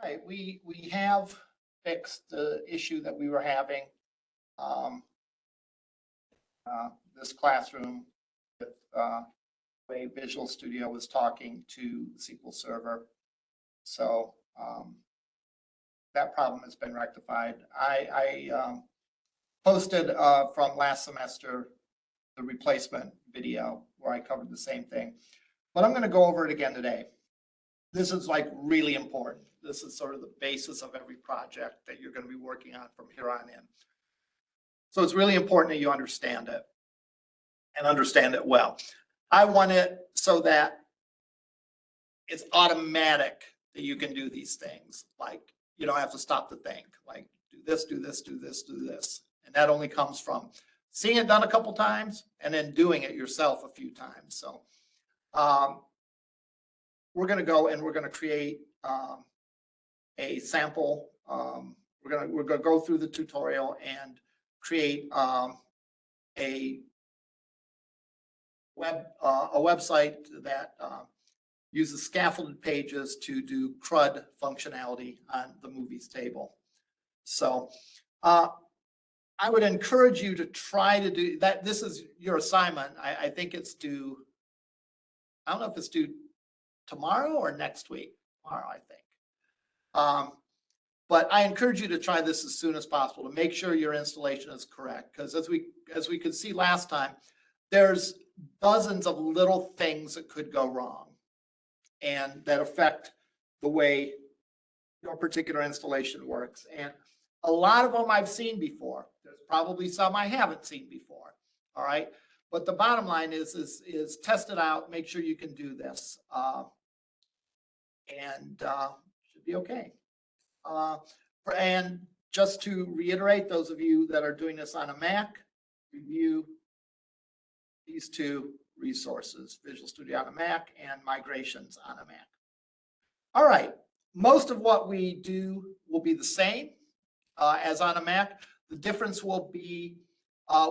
Right, we have fixed the issue that we were having. Um, this classroom with way Visual Studio was talking to SQL Server. So that problem has been rectified. I posted from last semester the replacement video where I covered the same thing, but I'm going to go over it again today. This is like really important. This is sort of the basis of every project that you're going to be working on from here on in. So it's really important that you understand it and understand it well. I want it so that it's automatic that you can do these things. Like you don't have to stop to think, like do this, do this, do this, do this. And that only comes from seeing it done a couple times and then doing it yourself a few times. So we're going to go and we're going to create a sample. We're going to go through the tutorial and create a website that uses scaffolded pages to do CRUD functionality on the movies table. So I would encourage you to try to do that. This is your assignment. I think it's due, I don't know if it's due tomorrow or next week. Tomorrow, I think. But I encourage you to try this as soon as possible to make sure your installation is correct. Because as we could see last time, there's dozens of little things that could go wrong and that affect the way your particular installation works. And a lot of them I've seen before. There's probably some I haven't seen before. All right. But the bottom line is test it out, make sure you can do this. And should be okay. And just to reiterate, those of you that are doing this on a Mac, review these two resources, Visual Studio on a Mac and migrations on a Mac. All right, most of what we do will be the same as on a Mac. The difference will be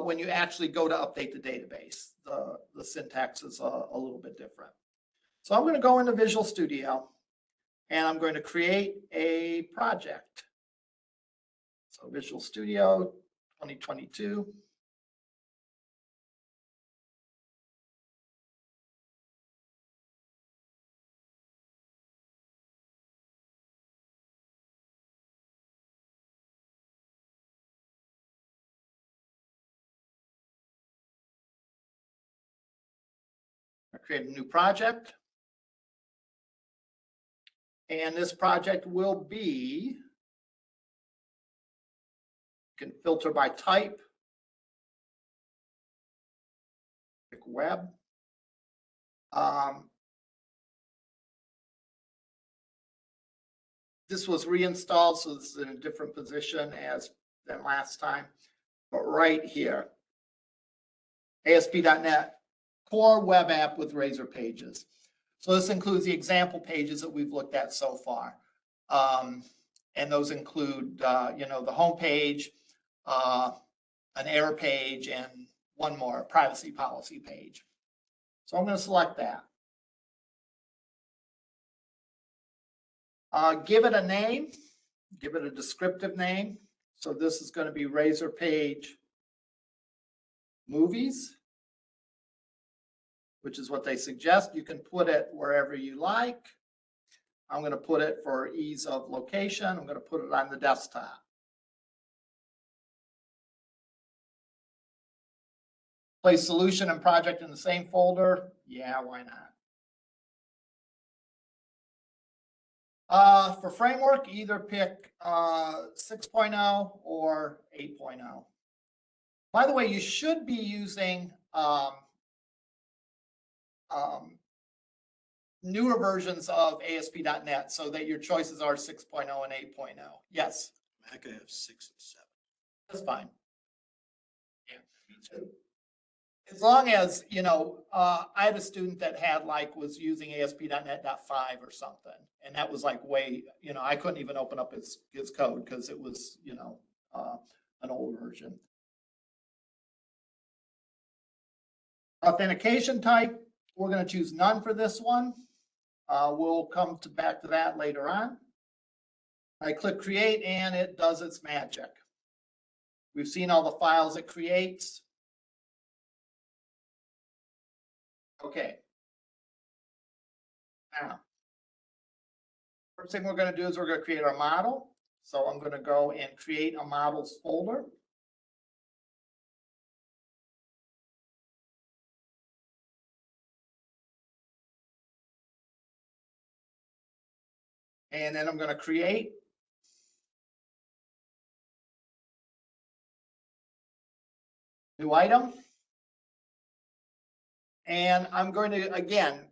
when you actually go to update the database. The syntax is a little bit different. So I'm going to go into Visual Studio and I'm going to create a project. So Visual Studio 2022. I create a new project. And this project will be, you can filter by type, pick web. This was reinstalled, so this is in a different position than last time. But right here, ASP.NET Core Web App with Razor Pages. So this includes the example pages that we've looked at so far. And those include, the home page, an error page, and one more, privacy policy page. So I'm going to select that. Give it a name, give it a descriptive name. So this is going to be Razor Page Movies, which is what they suggest. You can put it wherever you like. I'm going to put it for ease of location. I'm going to put it on the desktop. Place solution and project in the same folder. Yeah, why not? For framework, either pick 6.0 or 8.0. By the way, you should be using newer versions of ASP.NET so that your choices are 6.0 and 8.0. Yes? Mac, I have 6 and 7. That's fine. Yeah, me too. As long as, I had a student that was using ASP.NET.5 or something. And that was like way, I couldn't even open up his code because it was, an old version. Authentication type, we're going to choose none for this one. We'll come back to that later on. I click create and it does its magic. We've seen all the files it creates. Okay. Now, first thing we're going to do is we're going to create our model. So I'm going to go and create a models folder. And then I'm going to create new item. And I'm going to, again,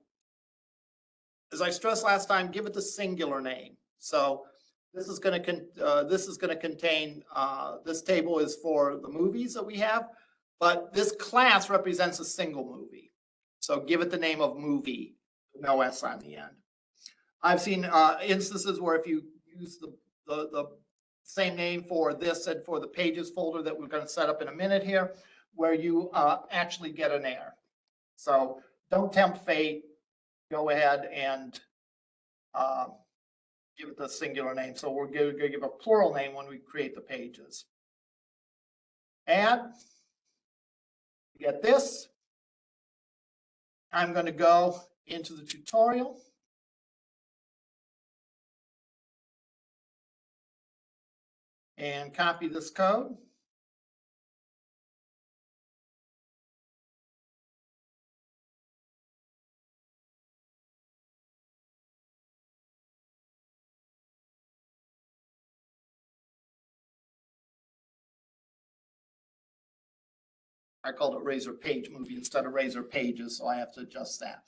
as I stressed last time, give it the singular name. So this is going to contain, this table is for the movies that we have, but this class represents a single movie. So give it the name of movie, no S on the end. I've seen instances where if you use the same name for this and for the pages folder that we're going to set up in a minute here, where you actually get an error. So don't tempt fate. Go ahead and give it the singular name. So we're going to give a plural name when we create the pages. Add. Get this. I'm going to go into the tutorial. And copy this code. I called it Razor Page Movie instead of Razor Pages, so I have to adjust that.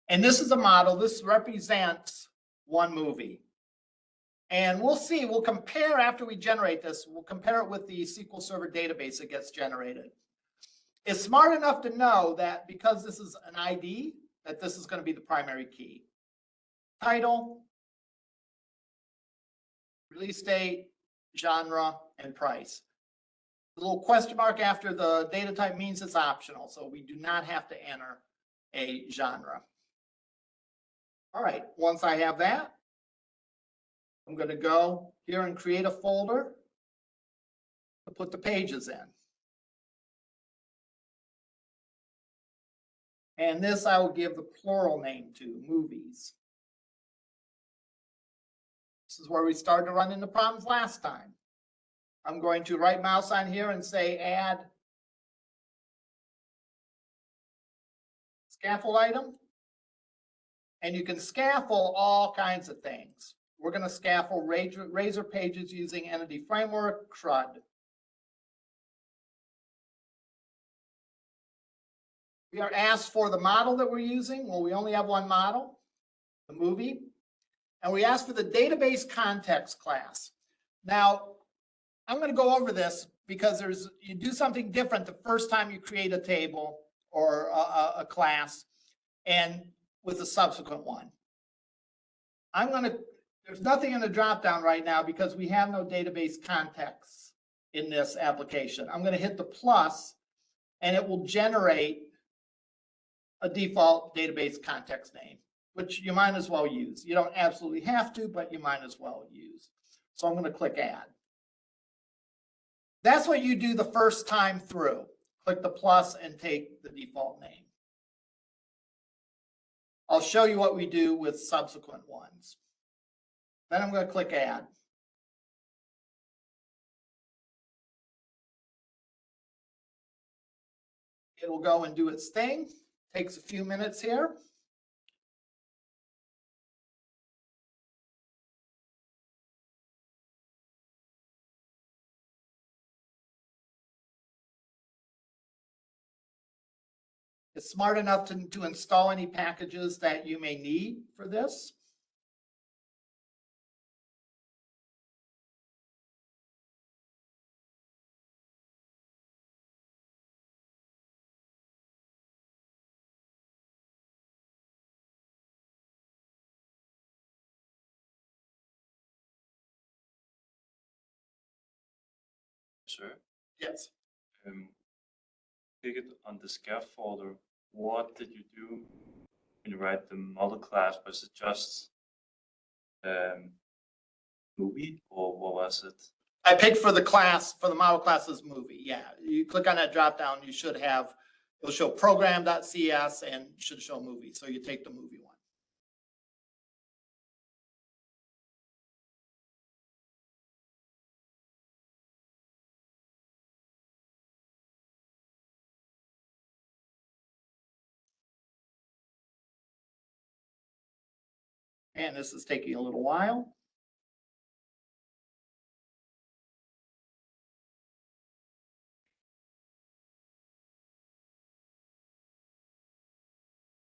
And this is a model. This represents one movie. And we'll see, we'll compare after we generate this, we'll compare it with the SQL Server database that gets generated. It's smart enough to know that because this is an ID, that this is going to be the primary key. Title, release date, genre, and price. The little question mark after the data type means it's optional, so we do not have to enter a genre. All right, once I have that, I'm going to go here and create a folder to put the pages in. And this I will give the plural name to, movies. This is where we started to run into problems last time. I'm going to right mouse on here and say add scaffold item. And you can scaffold all kinds of things. We're going to scaffold Razor Pages using Entity Framework, CRUD. We are asked for the model that we're using. Well, we only have one model, the movie. And we asked for the database context class. Now, I'm going to go over this because you do something different the first time you create a table or a class and with a subsequent one. There's nothing in the dropdown right now because we have no database context in this application. I'm going to hit the plus and it will generate a default database context name, which you might as well use. You don't absolutely have to, but you might as well use. So I'm going to click add. That's what you do the first time through. Click the plus and take the default name. I'll show you what we do with subsequent ones. Then I'm going to click add. It will go and do its thing. Takes a few minutes here. It's smart enough to install any packages that you may need for this. Sure. Yes. Click it on the scaffolder. What did you do when you write the model class? Was it just movie or what was it? I picked for the class, for the model classes movie. Yeah, you click on that drop down, you should have, it'll show program.cs and should show movie. So you take the movie one. And this is taking a little while.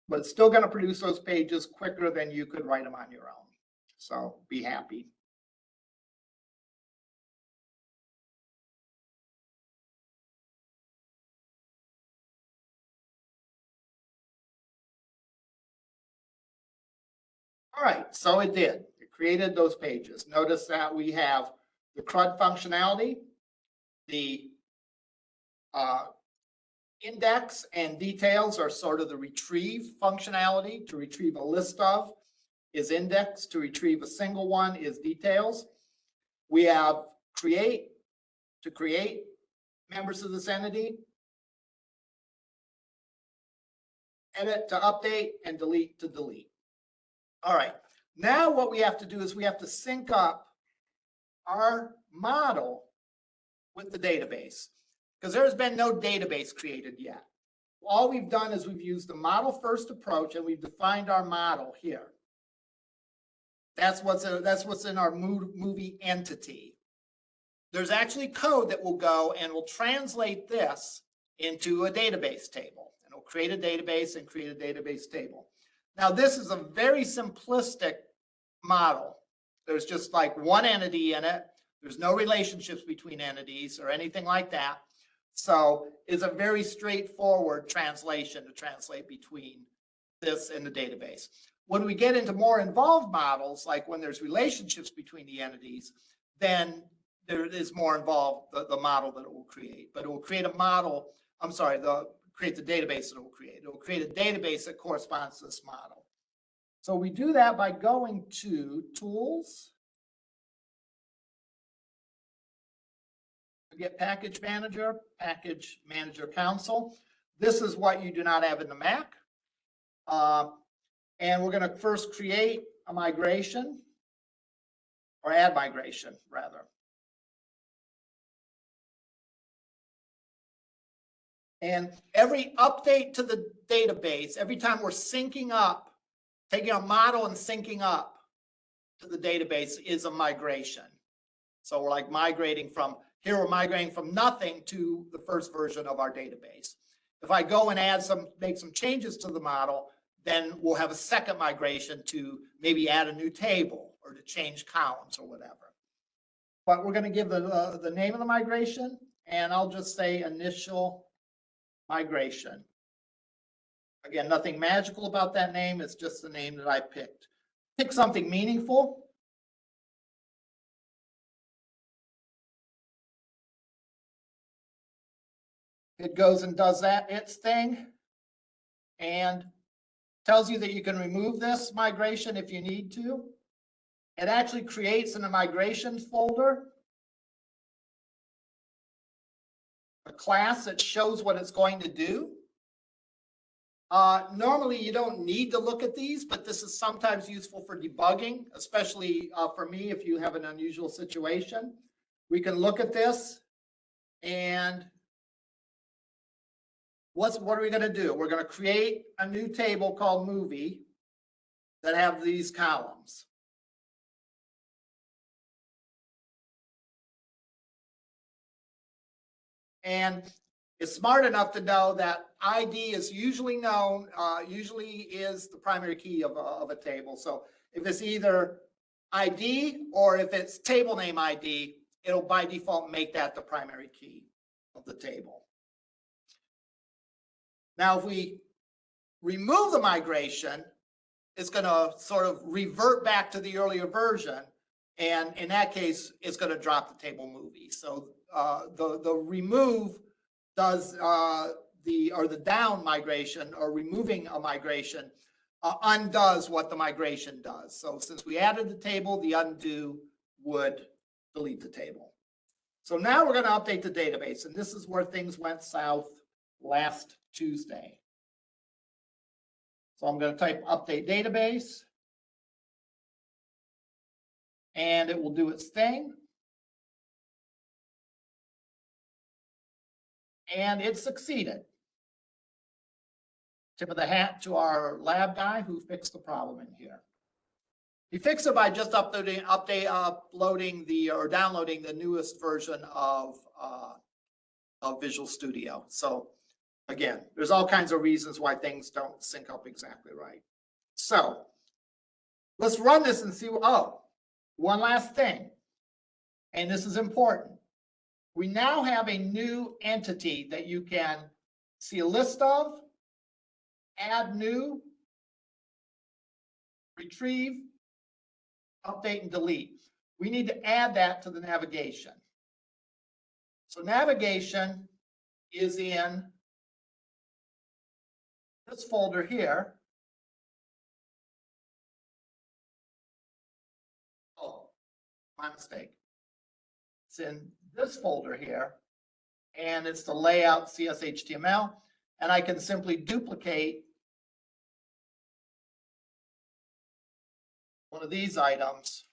But it's still going to produce those pages quicker than you could write them on your own. So be happy. All right, so it did. It created those pages. Notice that we have the CRUD functionality, the index and details are sort of the retrieve functionality. To retrieve a list of is index. To retrieve a single one is details. We have create to create members of this entity, edit to update, and delete to delete. All right, now what we have to do is we have to sync up our model with the database because there's been no database created yet. All we've done is we've used the model first approach and we've defined our model here. That's what's in our movie entity. There's actually code that will go and will translate this into a database table. And it'll create a database and create a database table. Now, this is a very simplistic model. There's just like one entity in it. There's no relationships between entities or anything like that. So it's a very straightforward translation to translate between this and the database. When we get into more involved models, like when there's relationships between the entities, then there is more involved, the model that it will create. But it will create a model, create the database that it will create. It will create a database that corresponds to this model. So we do that by going to Tools, get Package Manager, Package Manager Console. This is what you do not have in the Mac. And we're going to first create a migration, or add migration, rather. And every update to the database, every time we're syncing up, taking a model and syncing up to the database is a migration. So we're like migrating from, here we're migrating from nothing to the first version of our database. If I go and make some changes to the model, then we'll have a second migration to maybe add a new table or to change columns or whatever. But we're going to give the name of the migration, and I'll just say initial migration. Again, nothing magical about that name. It's just the name that I picked. Pick something meaningful. It goes and does its thing and tells you that you can remove this migration if you need to. It actually creates in a migrations folder a class that shows what it's going to do. Normally, you don't need to look at these, but this is sometimes useful for debugging, especially for me if you have an unusual situation. We can look at this and what are we going to do? We're going to create a new table called movie that have these columns. And it's smart enough to know that ID is usually known, usually is the primary key of a table. So if it's either ID or if it's table name ID, it'll by default make that the primary key of the table. Now, if we remove the migration, it's going to sort of revert back to the earlier version. And in that case, it's going to drop the table movie. So the remove does the down migration or removing a migration undoes what the migration does. So since we added the table, the undo would delete the table. So now we're going to update the database, and this is where things went south last Tuesday. So I'm going to type update database, and it will do its thing. And it succeeded. Tip of the hat to our lab guy who fixed the problem in here. He fixed it by just downloading the newest version of Visual Studio. So again, there's all kinds of reasons why things don't sync up exactly right. So let's run this and see. Oh, one last thing, and this is important. We now have a new entity that you can see a list of, add new, retrieve, update, and delete. We need to add that to the navigation. So navigation is in this folder here. Oh, my mistake. It's in this folder here, and it's the layout CSS243, and I can simply duplicate one of these items.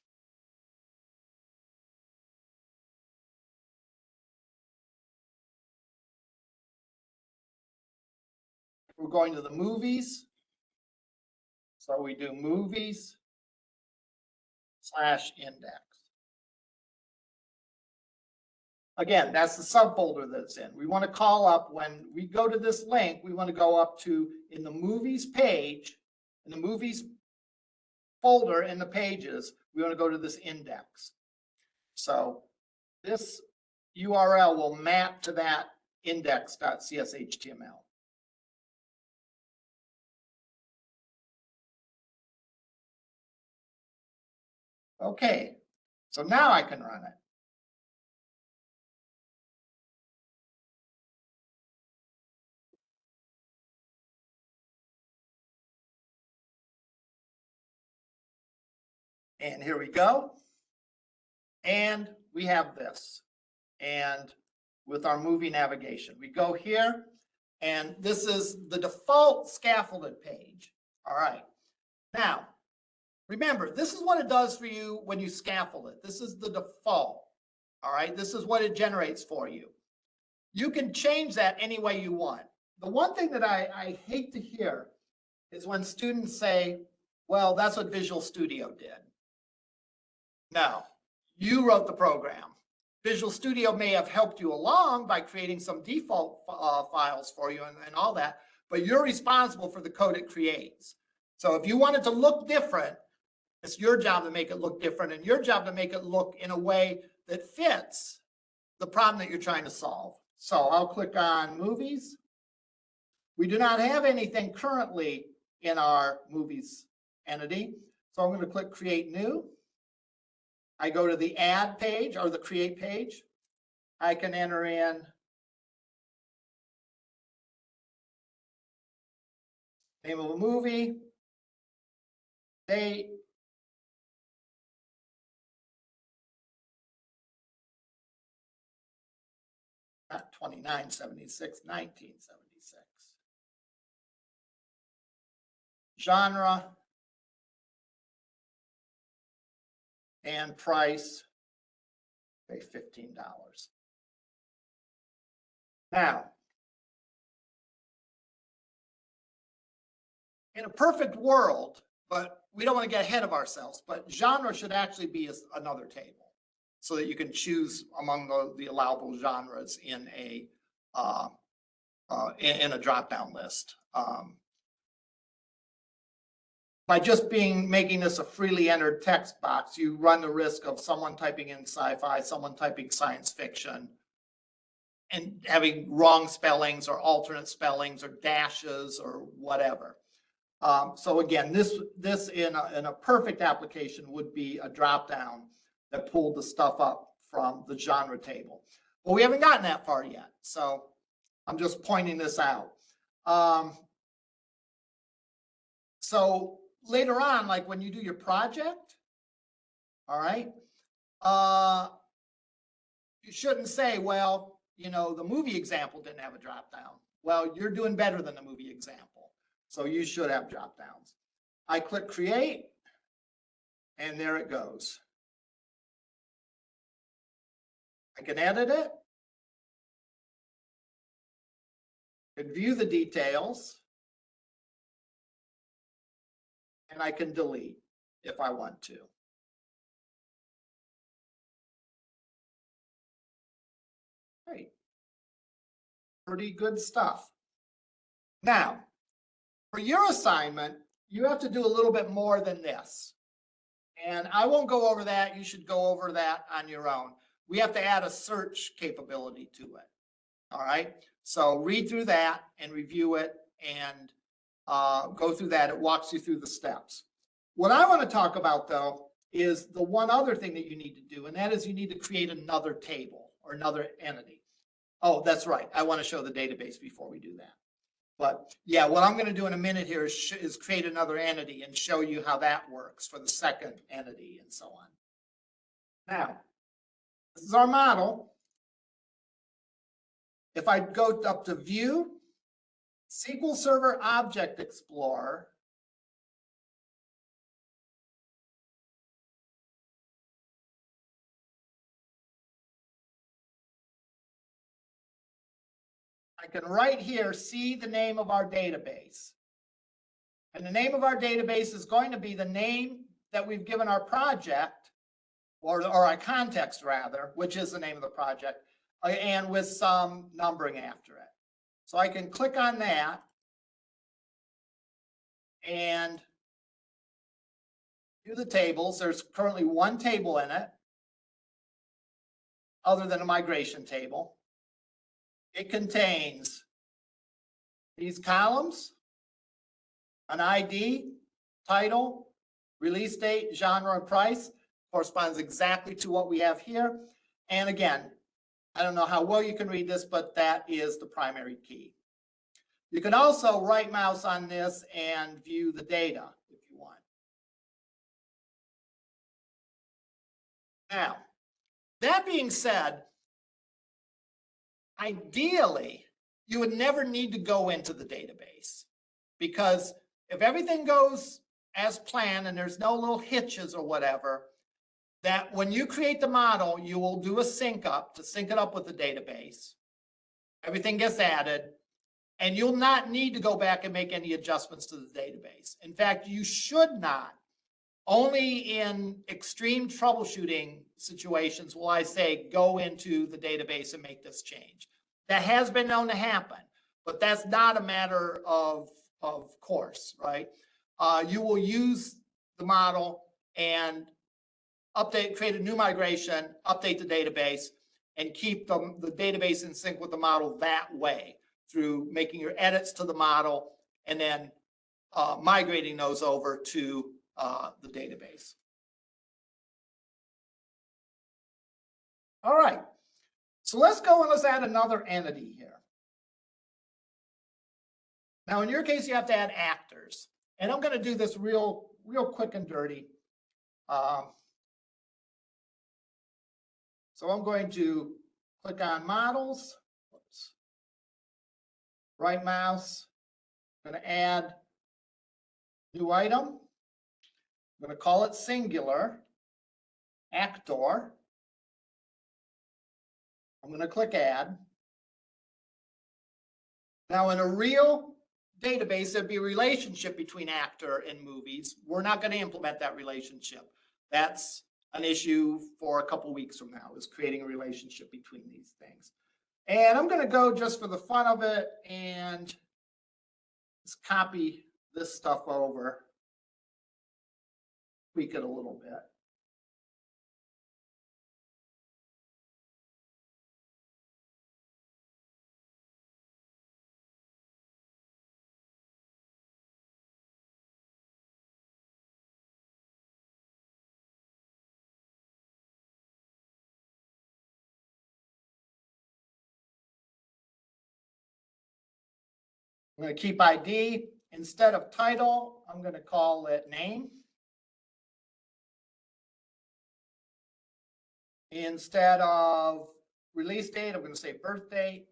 We're going to the movies. So we do movies /index. Again, that's the subfolder that's in. We want to call up when we go to this link, we want to go up to in the movies page, in the movies folder in the pages, we want to go to this index. So this URL will map to that index.cshtml. Okay, so now I can run it. And here we go. And we have this. And with our movie navigation, we go here, and this is the default scaffolded page. All right. Now, remember, this is what it does for you when you scaffold it. This is the default. All right. This is what it generates for you. You can change that any way you want. The one thing that I hate to hear is when students say, well, that's what Visual Studio did. No, you wrote the program. Visual Studio may have helped you along by creating some default files for you and all that, but you're responsible for the code it creates. So if you want it to look different, it's your job to make it look different, and your job to make it look in a way that fits the problem that you're trying to solve. So I'll click on movies. We do not have anything currently in our movies entity. So I'm going to click create new. I go to the add page or the create page. I can enter in name of a movie, date, not 2976, 1976. Genre and price, pay $15. Now, in a perfect world, but we don't want to get ahead of ourselves, but genre should actually be another table so that you can choose among the allowable genres in a drop-down list. By just making this a freely entered text box, you run the risk of someone typing in sci-fi, someone typing science fiction, and having wrong spellings or alternate spellings or dashes or whatever. So again, this in a perfect application would be a drop-down that pulled the stuff up from the genre table. But we haven't gotten that far yet, so I'm just pointing this out. So later on, like when you do your project, all right, you shouldn't say, well, you know, the movie example didn't have a drop down. Well, you're doing better than the movie example. So you should have drop downs. I click create and there it goes. I can edit it. I can view the details. And I can delete if I want to. Great. Pretty good stuff. Now, for your assignment, you have to do a little bit more than this. And I won't go over that. You should go over that on your own. We have to add a search capability to it. All right. So read through that and review it and go through that. It walks you through the steps. What I want to talk about, though, is the one other thing that you need to do, and that is you need to create another table or another entity. Oh, that's right. I want to show the database before we do that. But yeah, what I'm going to do in a minute here is create another entity and show you how that works for the second entity and so on. Now, this is our model. If I go up to View, SQL Server Object Explorer, I can right here see the name of our database. And the name of our database is going to be the name that we've given our project, or our context rather, which is the name of the project, and with some numbering after it. So I can click on that and view the tables. There's currently one table in it, other than a migration table. It contains these columns, an ID, title, release date, genre, and price. Corresponds exactly to what we have here. And again, I don't know how well you can read this, but that is the primary key. You can also right mouse on this and view the data if you want. Now, that being said, ideally, you would never need to go into the database, because if everything goes as planned and there's no little hitches or whatever, that when you create the model, you will do a sync up to sync it up with the database. Everything gets added, and you'll not need to go back and make any adjustments to the database. In fact, you should not. Only in extreme troubleshooting situations will I say go into the database and make this change. That has been known to happen, but that's not a matter of course, right? You will use the model and update, create a new migration, update the database, and keep the database in sync with the model that way through making your edits to the model and then migrating those over to the database. All right, so let's go and let's add another entity here. Now, in your case, you have to add actors, and I'm going to do this real quick and dirty. So I'm going to click on models, right mouse, I'm going to add new item. I'm going to call it singular, actor. I'm going to click add. Now in a real database, there'd be a relationship between actor and movies. We're not going to implement that relationship. That's an issue for a couple weeks from now, is creating a relationship between these things. And I'm going to go just for the fun of it and just copy this stuff over, tweak it a little bit. I'm going to keep ID. Instead of title, I'm going to call it name. Instead of release date, I'm going to say birth date.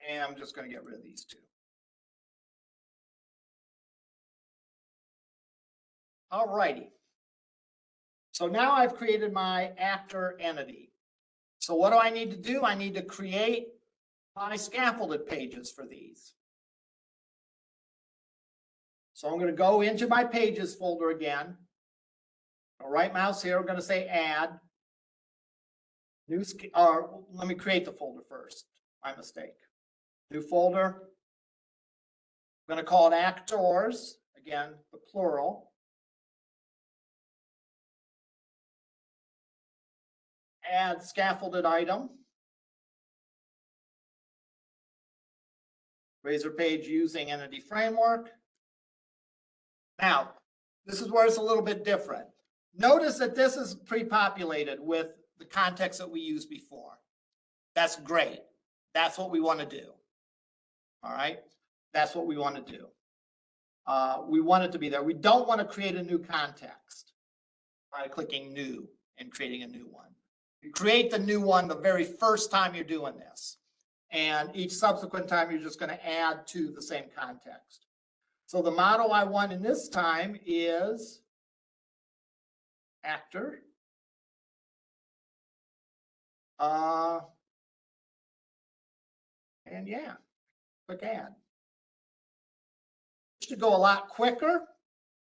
And I'm just going to get rid of these two. All righty. So now I've created my actor entity. So what do I need to do? I need to create my scaffolded pages for these. So I'm going to go into my pages folder again. Right mouse here, we're going to say add. New, or let me create the folder first. My mistake. New folder. I'm going to call it actors. Again, the plural. Add scaffolded item. Razor page using entity framework. Now, this is where it's a little bit different. Notice that this is pre-populated with the context that we used before. That's great. That's what we want to do. All right. That's what we want to do. We want it to be there. We don't want to create a new context by clicking new and creating a new one. You create the new one the very first time you're doing this. And each subsequent time, you're just going to add to the same context. So the model I want in this time is actor. And yeah, click add. It should go a lot quicker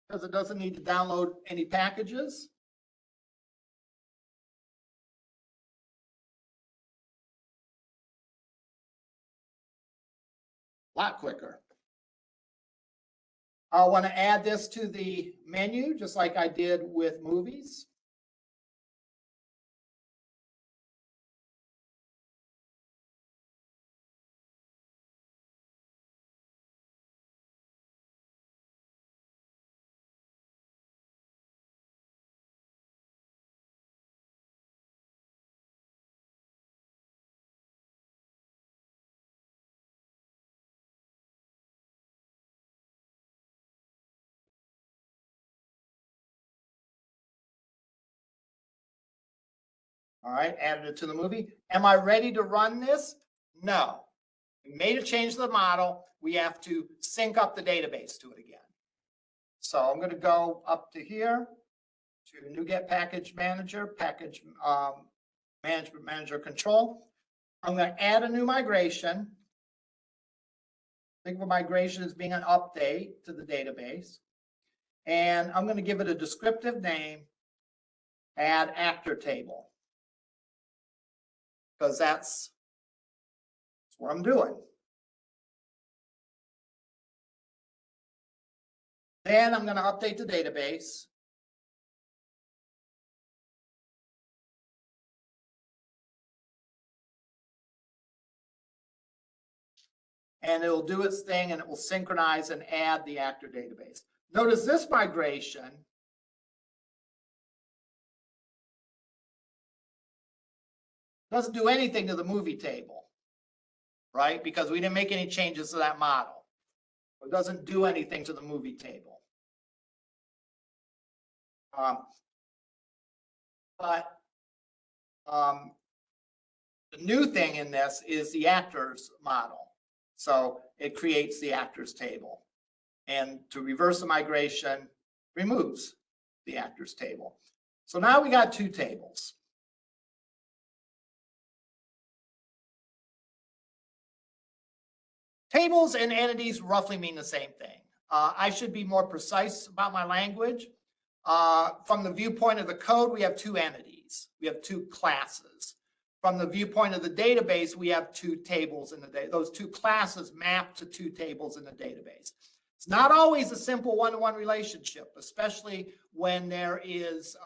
because it doesn't need to download any packages. A lot quicker. I want to add this to the menu just like I did with movies. All right, added it to the movie. Am I ready to run this? No. We made a change to the model. We have to sync up the database to it again. So I'm going to go up to here to NuGet Package Manager, Package Management Manager Control. I'm going to add a new migration. Think of a migration as being an update to the database. And I'm going to give it a descriptive name, add actor table. Because that's what I'm doing. Then I'm going to update the database. And it will do its thing and it will synchronize and add the actor database. Notice this migration doesn't do anything to the movie table, right? Because we didn't make any changes to that model. It doesn't do anything to the movie table. The new thing in this is the actors model. So it creates the actors table. And to reverse the migration, removes the actors table. So now we got two tables. Tables and entities roughly mean the same thing. I should be more precise about my language. From the viewpoint of the code, we have two entities. We have two classes. From the viewpoint of the database, we have two tables in the database. Those two classes map to two tables in the database. It's not always a simple one-to-one relationship, especially when there is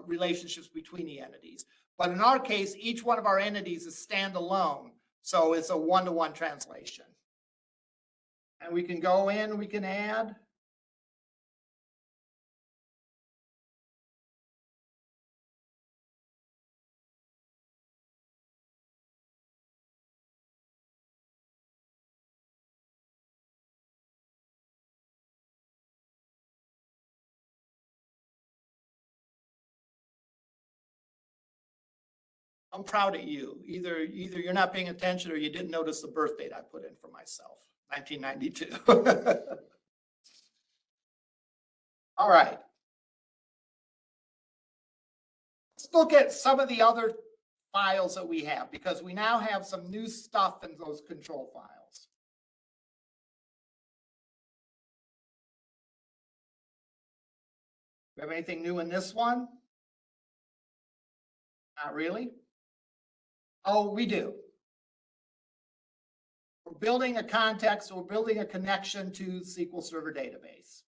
relationships between the entities. But in our case, each one of our entities is standalone, so it's a one-to-one translation. And we can go in, we can add. I'm proud of you. Either you're not paying attention or you didn't notice the birth date I put in for myself, 1992. All right. Let's look at some of the other files that we have, because we now have some new stuff in those control files. We have anything new in this one? Not really. Oh, we do. We're building a context, we're building a connection to SQL Server database.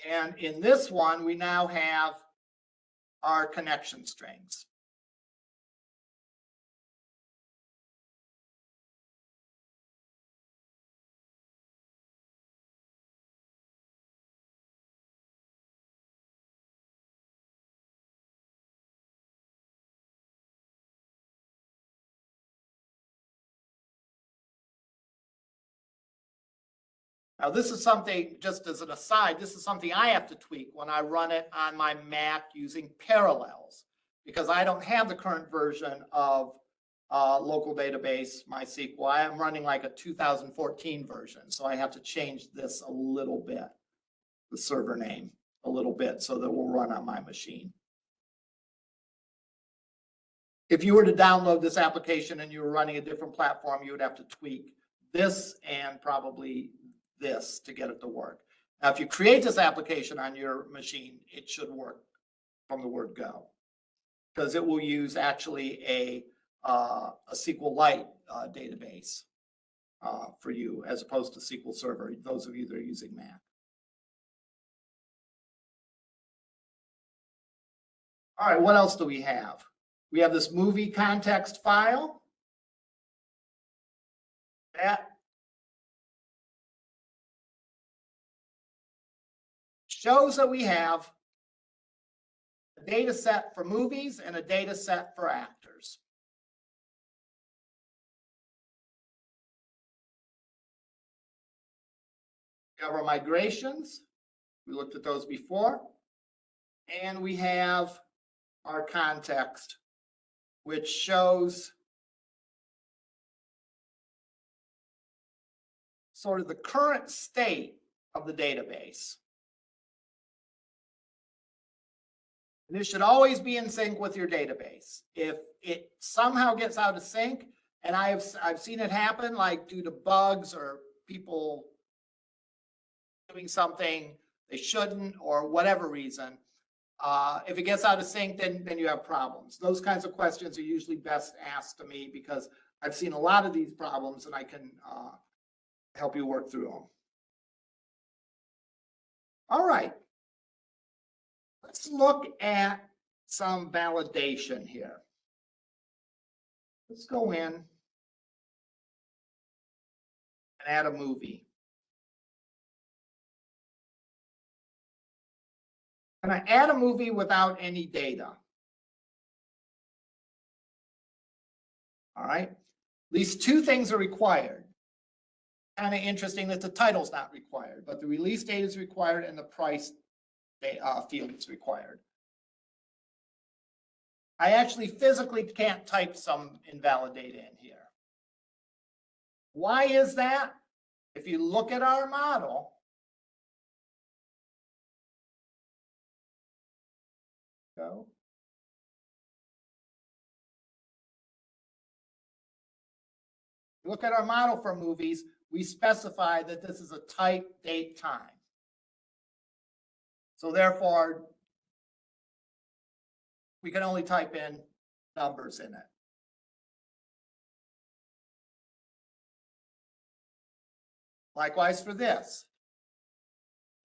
And in this one, we now have our connection strings. Now, this is something, just as an aside, this is something I have to tweak when I run it on my Mac using Parallels, because I don't have the current version of local database MySQL. I am running like a 2014 version, so I have to change this a little bit, the server name a little bit, so that it will run on my machine. If you were to download this application and you were running a different platform, you would have to tweak this and probably this to get it to work. Now, if you create this application on your machine, it should work from the word go, because it will use actually a SQLite database for you, as opposed to SQL Server, those of you that are using Mac. All right, what else do we have? We have this movie context file. That shows that we have a data set for movies and a data set for actors. We have our migrations. We looked at those before. And we have our context, which shows sort of the current state of the database. And this should always be in sync with your database. If it somehow gets out of sync, and I've seen it happen, like due to bugs or people doing something they shouldn't or whatever reason, if it gets out of sync, then you have problems. Those kinds of questions are usually best asked to me, because I've seen a lot of these problems and I can help you work through them. All right. Let's look at some validation here. Let's go in and add a movie. And I add a movie without any data. All right. At least two things are required. Kind of interesting that the title's not required, but the release date is required and the price field is required. I actually physically can't type some invalid data in here. Why is that? If you look at our model, look at our model for movies, we specify that this is a type, date, time. So therefore, we can only type in numbers in it. Likewise for this.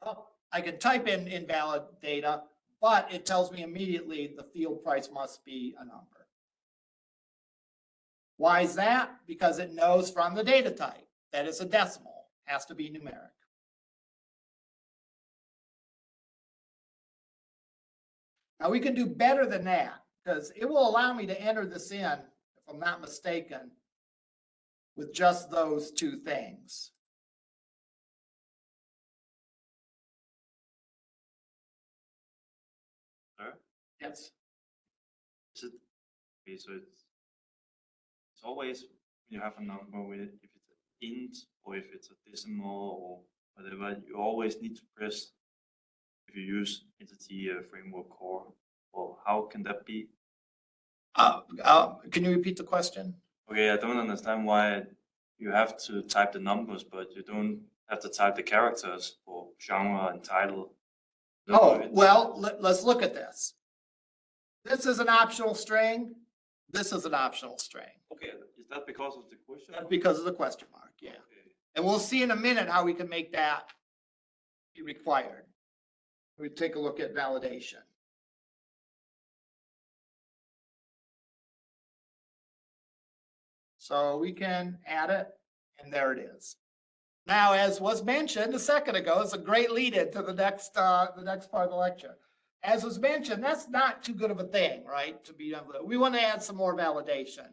Oh, I can type in invalid data, but it tells me immediately the field price must be a number. Why is that? Because it knows from the data type that it's a decimal, has to be numeric. Now we can do better than that, because it will allow me to enter this in, if I'm not mistaken, with just those two things. Yes. Is it, okay, so it's always, you have a number with, if it's an int or if it's a decimal or whatever, you always need to press if you use entity framework core, or how can that be? Can you repeat the question? Okay, I don't understand why you have to type the numbers, but you don't have to type the characters for genre and title. Oh, well, let's look at this. This is an optional string. This is an optional string. Okay, is that because of the question? That's because of the question mark, yeah. Okay. And we'll see in a minute how we can make that be required. We take a look at validation. So we can add it, and there it is. Now, as was mentioned a second ago, it's a great lead into the next part of the lecture. As was mentioned, that's not too good of a thing, right? To be able to, we want to add some more validation,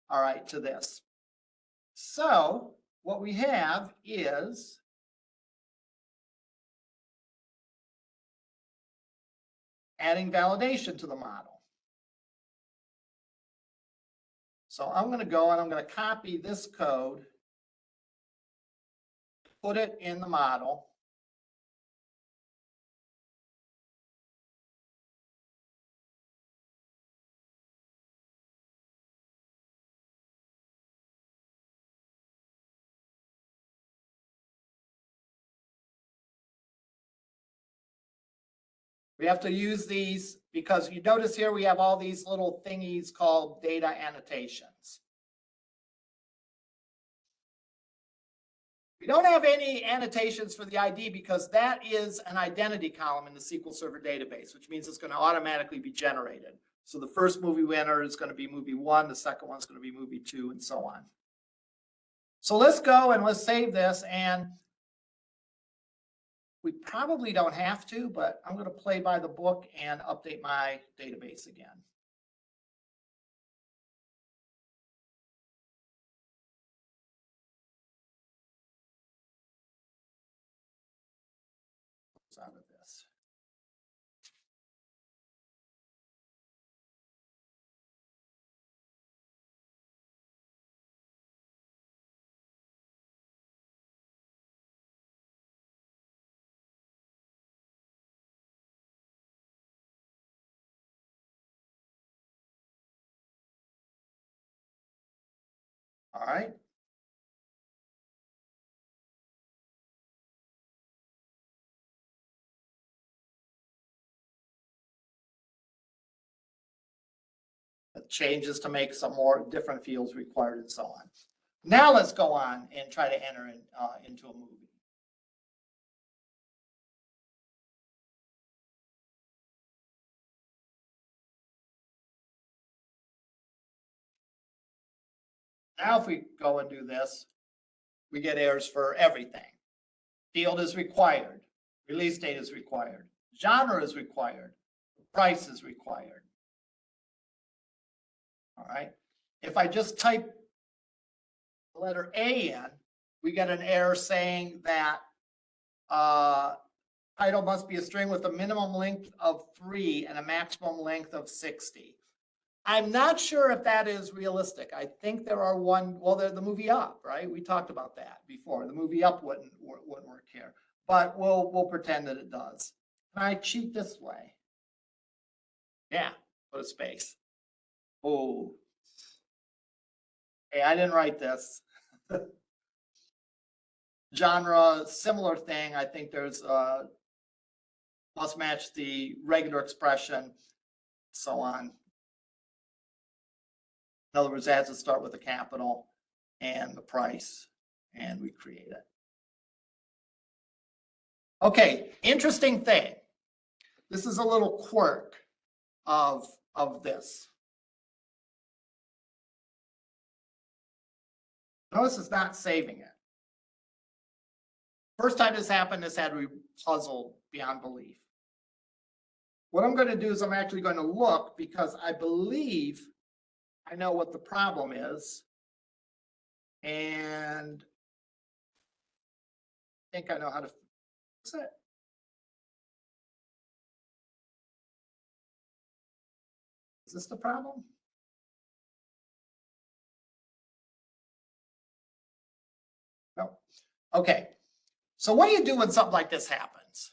all right, to this. So what we have is adding validation to the model. So I'm going to go and I'm going to copy this code, put it in the model. We have to use these because you notice here we have all these little thingies called data annotations. We don't have any annotations for the ID because that is an identity column in the SQL Server database, which means it's going to automatically be generated. So the first movie we enter is going to be movie 1, the second one's going to be movie 2, and so on. So let's go and let's save this, and we probably don't have to, but I'm going to play by the book and update my database again. Out of this. All right. Changes to make some more different fields required and so on. Now let's go on and try to enter into a movie. Now if we go and do this, we get errors for everything. Field is required. Release date is required. Genre is required. Price is required. All right. If I just type the letter A in, we get an error saying that title must be a string with a minimum length of 3 and a maximum length of 60. I'm not sure if that is realistic. I think there are the movie Up, right? We talked about that before. The movie Up wouldn't work here, but we'll pretend that it does. Can I cheat this way? Yeah, put a space. Oh, hey, I didn't write this. Genre, similar thing. I think there's must match the regular expression, so on. In other words, it has to start with a capital and the price, and we create it. Okay, interesting thing. This is a little quirk of this. Notice it's not saving it. First time this happened, this had me puzzled beyond belief. What I'm going to do is I'm actually going to look because I believe I know what the problem is. And I think I know how to fix it. Is this the problem? No. Okay. So what do you do when something like this happens?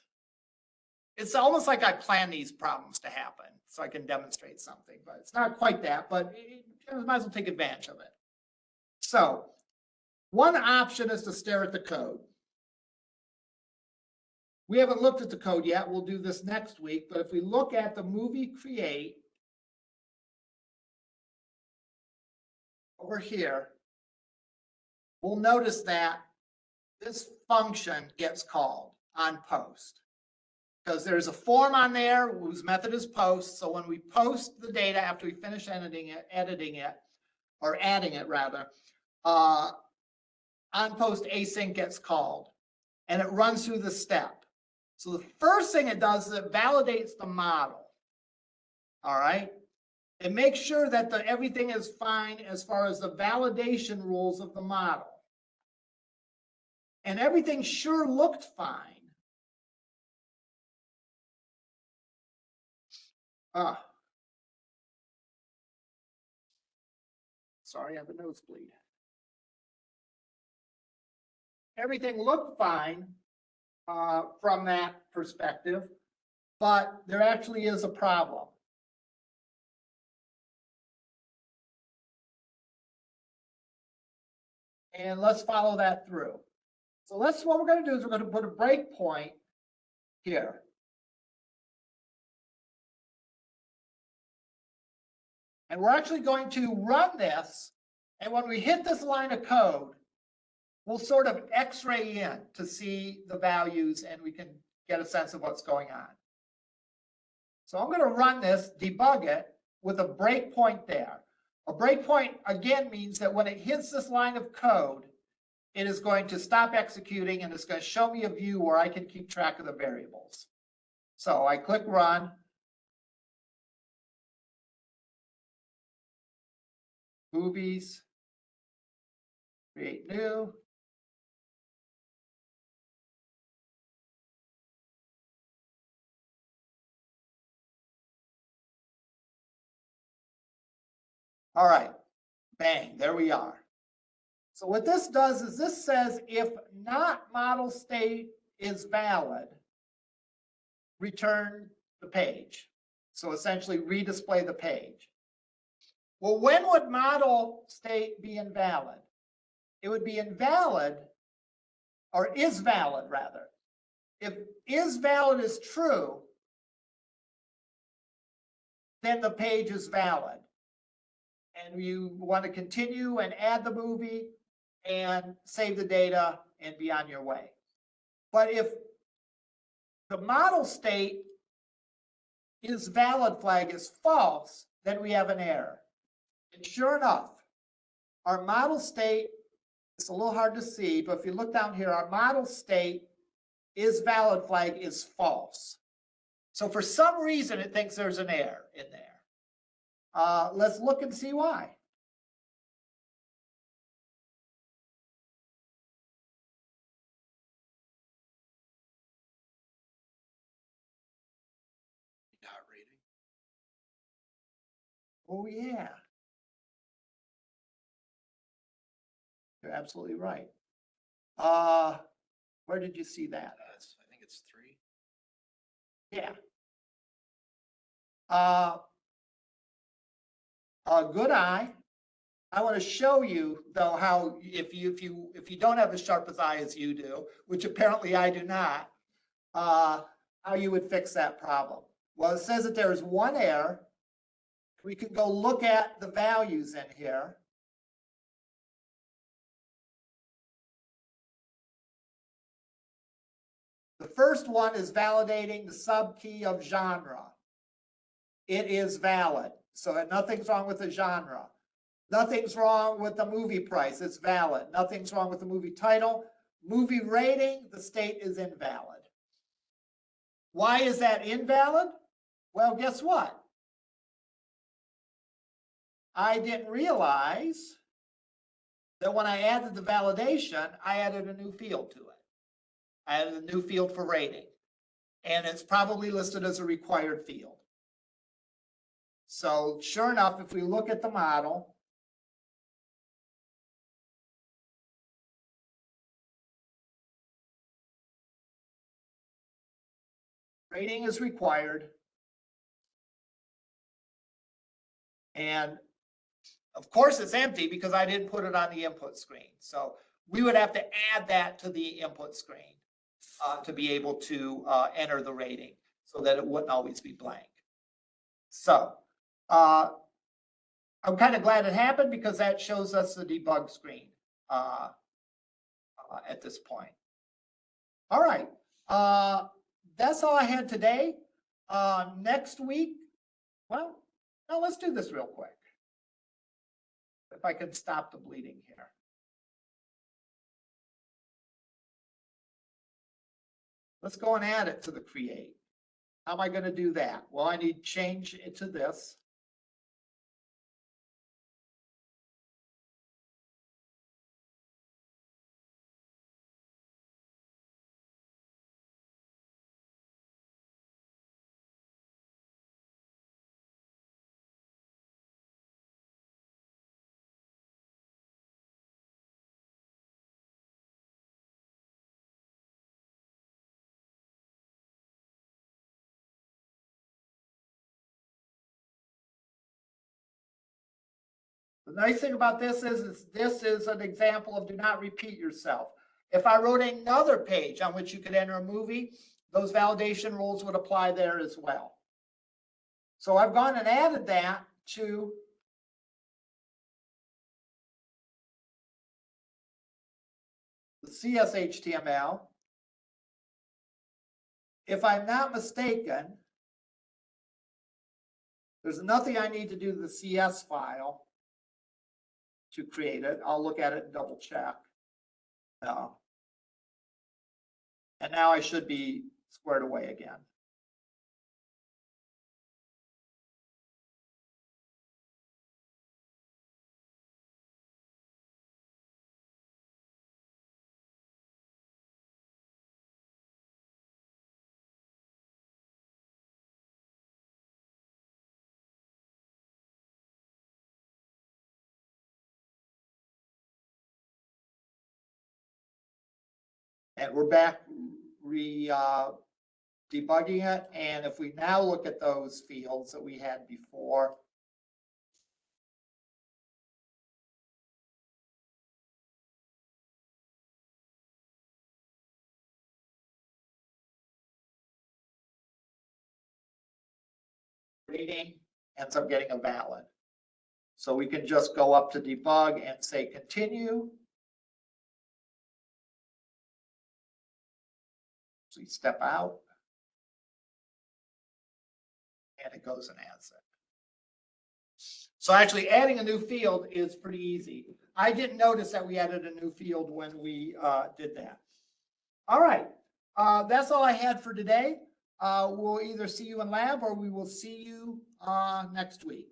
It's almost like I plan these problems to happen so I can demonstrate something, but it's not quite that, but you might as well take advantage of it. So one option is to stare at the code. We haven't looked at the code yet. We'll do this next week, but if we look at the movie create over here, we'll notice that this function gets called on post because there's a form on there whose method is post. So when we post the data after we finish editing it, or adding it rather, on post async gets called and it runs through the step. So the first thing it does is it validates the model. All right. It makes sure that everything is fine as far as the validation rules of the model. And everything sure looked fine. Sorry, I have a nosebleed. Everything looked fine from that perspective, but there actually is a problem. And let's follow that through. So what we're going to do is we're going to put a breakpoint here. And we're actually going to run this. And when we hit this line of code, we'll sort of X-ray in to see the values and we can get a sense of what's going on. So I'm going to run this, debug it with a breakpoint there. A breakpoint again means that when it hits this line of code, it is going to stop executing and it's going to show me a view where I can keep track of the variables. So I click run. Movies, create new. All right, bang, there we are. So what this does is this says if not model state is valid, return the page. So essentially redisplay the page. Well, when would model state be invalid? It would be invalid, or is valid rather. If is valid is true, then the page is valid. And you want to continue and add the movie and save the data and be on your way. But if the model state is valid flag is false, then we have an error. And sure enough, our model state, it's a little hard to see, but if you look down here, our model state is valid flag is false. So for some reason, it thinks there's an error in there. Let's look and see why. Dot rating. Oh, yeah. You're absolutely right. Where did you see that? I think it's 3. Yeah. A good eye. I want to show you though how if you don't have as sharp as eye as you do, which apparently I do not, how you would fix that problem. Well, it says that there is one error. We can go look at the values in here. The first one is validating the subkey of genre. It is valid. So nothing's wrong with the genre. Nothing's wrong with the movie price. It's valid. Nothing's wrong with the movie title. Movie rating, the state is invalid. Why is that invalid? Well, guess what? I didn't realize that when I added the validation, I added a new field to it. I added a new field for rating. And it's probably listed as a required field. So sure enough, if we look at the model, rating is required. And of course it's empty because I didn't put it on the input screen. So we would have to add that to the input screen to be able to enter the rating so that it wouldn't always be blank. So I'm kind of glad it happened because that shows us the debug screen at this point. All right. That's all I had today. Next week, well, no, let's do this real quick. If I can stop the bleeding here. Let's go and add it to the create. How am I going to do that? Well, I need to change it to this. The nice thing about this is this is an example of do not repeat yourself. If I wrote another page on which you could enter a movie, those validation rules would apply there as well. So I've gone and added that to the CSS_HTML. If I'm not mistaken, there's nothing I need to do to the CS file to create it. I'll look at it and double check. No. And now I should be squared away again. And we're back debugging it. And if we now look at those fields that we had before, rating ends up getting a valid. So we can just go up to debug and say continue. So you step out and it goes and adds it. So actually adding a new field is pretty easy. I didn't notice that we added a new field when we did that. All right, that's all I had for today. We'll either see you in lab or we will see you next week.